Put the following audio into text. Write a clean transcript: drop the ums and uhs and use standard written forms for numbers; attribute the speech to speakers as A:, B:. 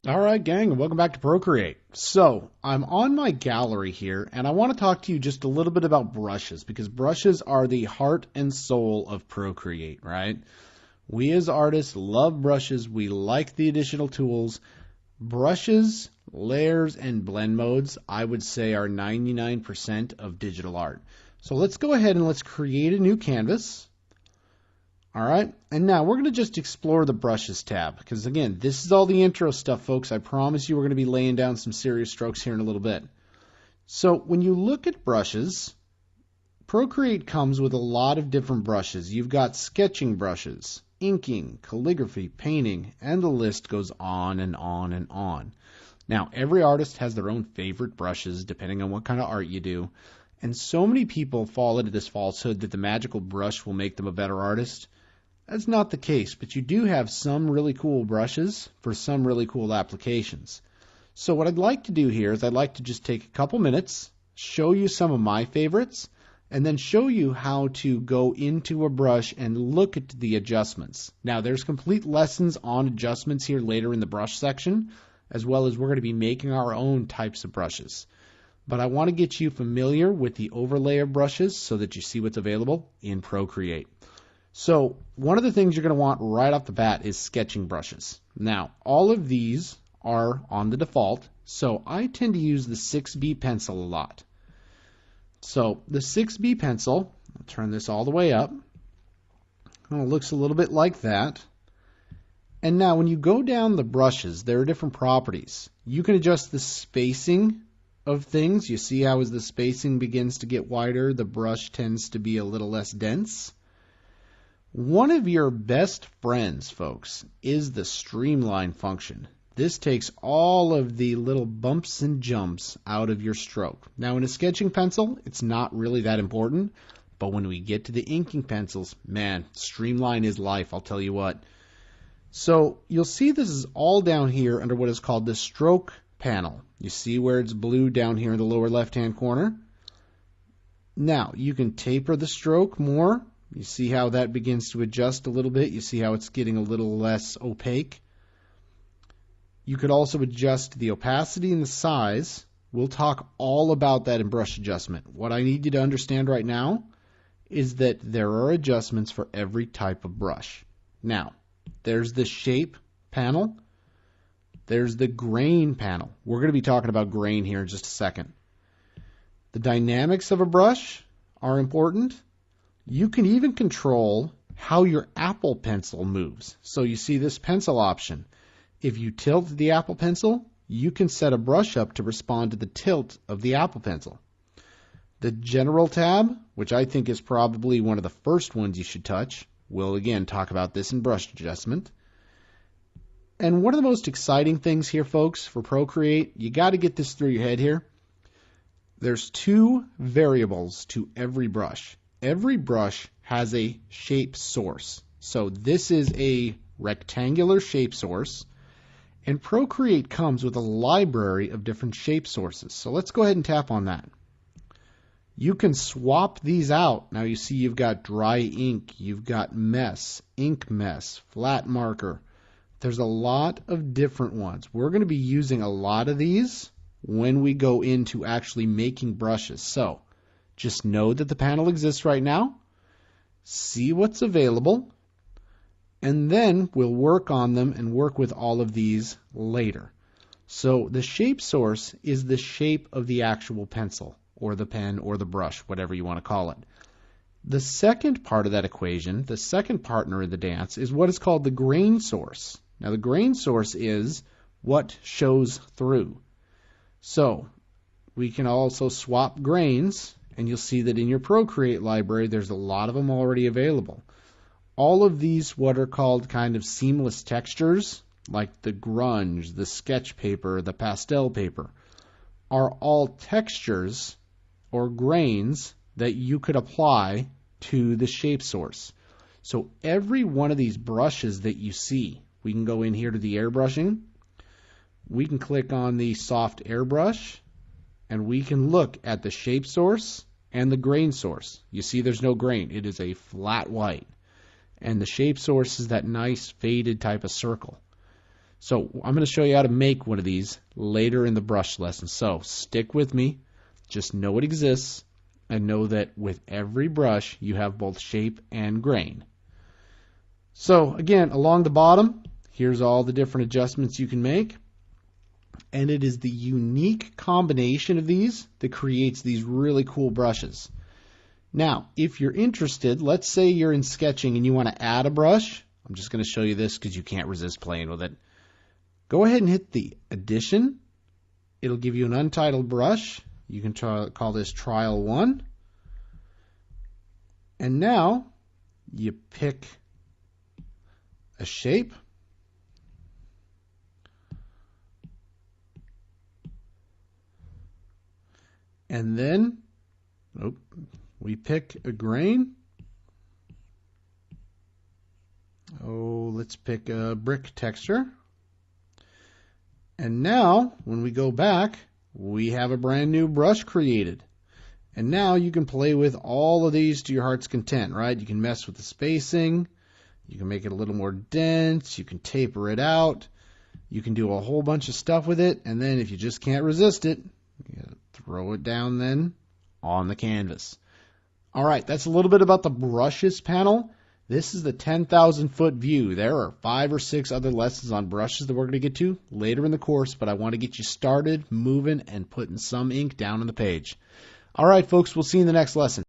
A: All right, gang, and welcome back to Procreate. So, I'm on my gallery here, and I want to talk to you just a little bit about brushes, because brushes are the heart and soul of Procreate, right? We as artists love brushes. We like the additional tools. Brushes, layers, and blend modes, I would say, are 99% of digital art. So let's go ahead and let's create a new canvas. All right, and now we're going to just explore the brushes tab because, again, this is all the intro stuff, folks. I promise you we're going to be laying down some serious strokes here in a little bit. So when you look at brushes, Procreate comes with a lot of different brushes. You've got sketching brushes, inking, calligraphy, painting, and the list goes on and on and on. Now, every artist has their own favorite brushes depending on what kind of art you do. And so many people fall into this falsehood that the magical brush will make them a better artist. That's not the case, but you do have some really cool brushes for some really cool applications. So what I'd like to do here is I'd like to just take a couple minutes, show you some of my favorites, and then show you how to go into a brush and look at the adjustments. Now, there's complete lessons on adjustments here later in the brush section, as well as we're going to be making our own types of brushes. But I want to get you familiar with the overlay of brushes so that you see what's available in Procreate. So one of the things you're going to want right off the bat is sketching brushes. Now, all of these are on the default, so I tend to use the 6B pencil a lot. So the 6B pencil, I'll turn this all the way up. It looks a little bit like that. And now when you go down the brushes, there are different properties. You can adjust the spacing of things. You see how as the spacing begins to get wider, the brush tends to be a little less dense. One of your best friends, folks, is the streamline function. This takes all of the little bumps and jumps out of your stroke. Now, in a sketching pencil, it's not really that important, but when we get to the inking pencils, man, streamline is life, I'll tell you what. So you'll see this is all down here under what is called the stroke panel. You see where it's blue down here in the lower left-hand corner? Now, you can taper the stroke more. You see how that begins to adjust a little bit. You see how it's getting a little less opaque. You could also adjust the opacity and the size. We'll talk all about that in brush adjustment. What I need you to understand right now is that there are adjustments for every type of brush. Now, there's the shape panel. There's the grain panel. We're going to be talking about grain here in just a second. The dynamics of a brush are important. You can even control how your Apple Pencil moves. So you see this pencil option. If you tilt the Apple Pencil, you can set a brush up to respond to the tilt of the Apple Pencil. The General tab, which I think is probably one of the first ones you should touch, we'll again talk about this in brush adjustment. And one of the most exciting things here, folks, for Procreate, you got to get this through your head here. There's two variables to every brush. Every brush has a shape source. So this is a rectangular shape source, and Procreate comes with a library of different shape sources. So let's go ahead and tap on that. You can swap these out. Now you see you've got dry ink, you've got mess, ink mess, flat marker. There's a lot of different ones. We're going to be using a lot of these when we go into actually making brushes. So just know that the panel exists right now, see what's available, and then we'll work on them and work with all of these later. So the shape source is the shape of the actual pencil or the pen or the brush, whatever you want to call it. The second part of that equation, the second partner in the dance, is what is called the grain source. Now the grain source is what shows through. So we can also swap grains. And you'll see that in your Procreate library, there's a lot of them already available. All of these, what are called kind of seamless textures, like the grunge, the sketch paper, the pastel paper, are all textures or grains that you could apply to the shape source. So every one of these brushes that you see, we can go in here to the airbrushing. We can click on the soft airbrush. And we can look at the shape source and the grain source. You see there's no grain. It is a flat white. And the shape source is that nice faded type of circle. So I'm going to show you how to make one of these later in the brush lesson. So stick with me. Just know it exists and know that with every brush you have both shape and grain. So again, along the bottom, here's all the different adjustments you can make. And it is the unique combination of these that creates these really cool brushes. Now, if you're interested, let's say you're in sketching and you want to add a brush. I'm just going to show you this because you can't resist playing with it. Go ahead and hit the addition. It'll give you an untitled brush. You can call this trial 1. And now you pick a shape. And then we pick a grain. Let's pick a brick texture. And now, when we go back, we have a brand new brush created. And now you can play with all of these to your heart's content, right? You can mess with the spacing. You can make it a little more dense. You can taper it out. You can do a whole bunch of stuff with it. And then if you just can't resist it, you gotta throw it down then on the canvas. All right, that's a little bit about the brushes panel. This is the 10,000-foot view. There are 5 or 6 other lessons on brushes that we're going to get to later in the course, but I want to get you started moving and putting some ink down on the page. All right, folks, we'll see you in the next lesson.